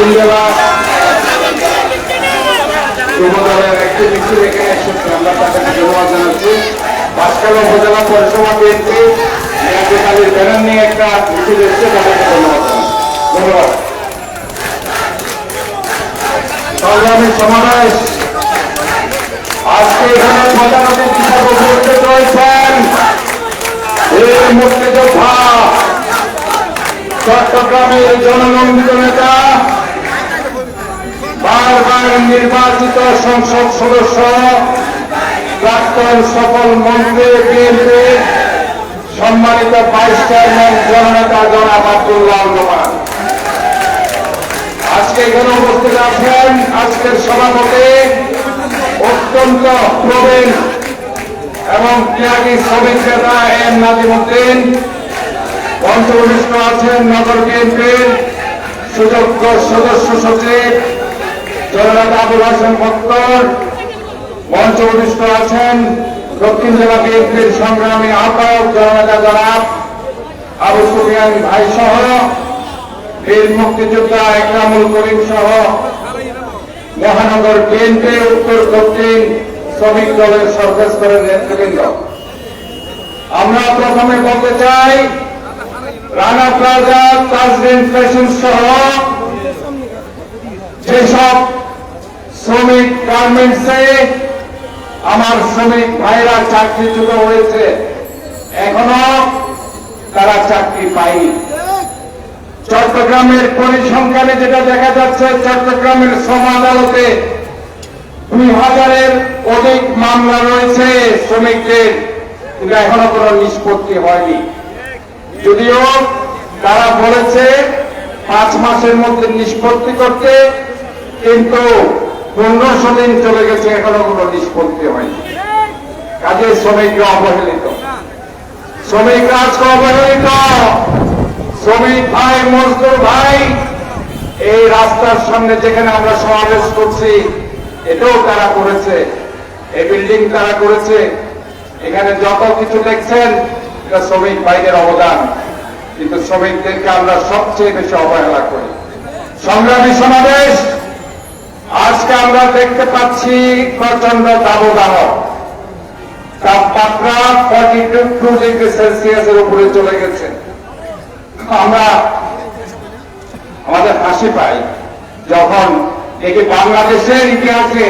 দক্ষিণ জেলা যুবদলের একটি মিছিল এখানে এসেছে, আমরা তাদের ধন্যবাদ জানাচ্ছি। বাঁশখালী উপজেলা পৌরসভা বিএনপি মেয়াদীকালীর ব্যানার নিয়ে একটা মিছিল এসেছে, তাদেরকে ধন্যবাদ জানাচ্ছি। ধন্যবাদ। সংগ্রামী সমাবেশ আজকে এখানে প্রধান অতিথি হিসেবে উপস্থিত রয়েছেন এই মুক্তিযোদ্ধা চট্টগ্রামের জননন্দিত নেতা, বারবার নির্বাচিত সংসদ সদস্য, প্রাক্তন সফল মন্ত্রী, বিএনপি সম্মানিত ভাইস চেয়ারম্যান জননেতা জনাব আব্দুল্লাহ নোমান। আজকে এখানে উপস্থিত আছেন আজকের সভাপতি অত্যন্ত প্রবীণ এবং ত্যাগী শ্রমিক নেতা এম নাজিমুদ্দিন। পঞ্চভূমিষ্ঠ আছেন নগর বিএনপির সুযোগ্য সদস্য সচিব জননেতা আবুল হাসান বক্তর। পঞ্চভূমিষ্ঠ আছেন দক্ষিণ জেলা বিএনপির সংগ্রামী আহ্বায়ক জননেতা জনাব আবু সুফিয়ান ভাই সহ বীর মুক্তিযোদ্ধা একরামুল করিম সহ মহানগর বিএনপি উত্তর দক্ষিণ শ্রমিক দলের সর্বস্তরের নেতৃবৃন্দ। আমরা প্রথমে বলতে চাই, রানা প্লাজা, তাজরিন ফ্যাশন সহ যেসব শ্রমিক গার্মেন্টসে আমার শ্রমিক ভাইরা চাকরিচ্যুত হয়েছে, এখনো তারা চাকরি পায়নি। চট্টগ্রামের পরিসংখ্যানে যেটা দেখা যাচ্ছে, চট্টগ্রামের শ্রম আদালতে 2000-এর অধিক মামলা রয়েছে শ্রমিকদের, কিন্তু এখনো কোনো নিষ্পত্তি হয়নি। যদিও তারা বলেছে 5 মাসের মধ্যে নিষ্পত্তি করতে, কিন্তু 1500 দিন চলে গেছে, এখনো কোনো নিষ্পত্তি হয়নি। কাজে শ্রমিকরা অবহেলিত, শ্রমিকরা আজকে অবহেলিত। শ্রমিক ভাই, মজদুর ভাই এই রাস্তার সামনে যেখানে আমরা সমাবেশ করছি, এটাও তারা করেছে, এই বিল্ডিং তারা করেছে, এখানে যত কিছু দেখছেন এটা শ্রমিক ভাইদের অবদান, কিন্তু শ্রমিকদেরকে আমরা সবচেয়ে বেশি অবহেলা করি। সংগ্রামী সমাবেশ আজকে আমরা দেখতে পাচ্ছি প্রচন্ড দাবদাহ, তাপমাত্রা 42 ডিগ্রি সেলসিয়াসের উপরে চলে গেছে। আমরা আমাদের হাসি পাই যখন দেখি বাংলাদেশের ইতিহাসে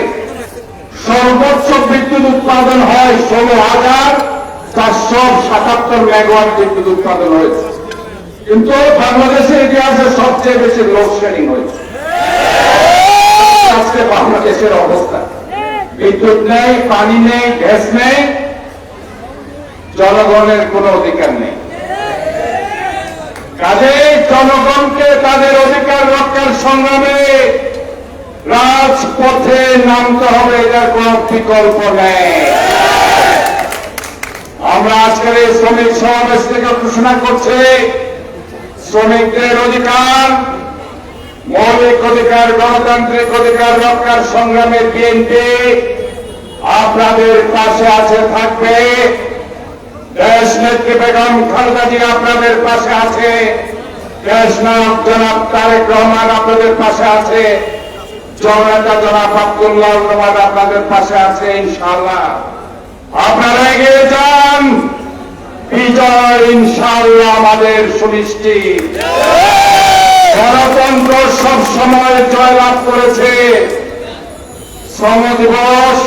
সর্বোচ্চ বিদ্যুৎ উৎপাদন হয় 16,477 মেগাওয়াট বিদ্যুৎ উৎপাদন হয়েছে, কিন্তু বাংলাদেশের ইতিহাসে সবচেয়ে বেশি লোডশেডিং হয়েছে। আজকে বাংলাদেশের অবস্থা, বিদ্যুৎ নেই, পানি নেই, গ্যাস নেই, জনগণের কোনো অধিকার নেই। কাজেই জনগণকে তাদের অধিকার রক্ষার সংগ্রামে রাজপথে নামতে হবে, এটার কোন বিকল্প নেই। আমরা আজকের এই শ্রমিক সমাবেশ থেকে ঘোষণা করছি, শ্রমিকদের অধিকার, মৌলিক অধিকার, গণতান্ত্রিক অধিকার রক্ষার সংগ্রামে বিএনপি আপনাদের পাশে আছে, থাকবে। দেশ নেত্রী বেগম খালেদা জিয়া আপনাদের পাশে আছে, দেশ নায়ক জনাব তারেক রহমান আপনাদের পাশে আছে, জননেতা জনাব আব্দুল্লাহ নোমান আপনাদের পাশে আছে। ইনশাআল্লাহ আপনারা এগিয়ে যান, বিজয় ইনশাআল্লাহ আমাদের সুনিশ্চিত। গণতন্ত্র সব সময় জয়লাভ করেছে। শ্রম দিবস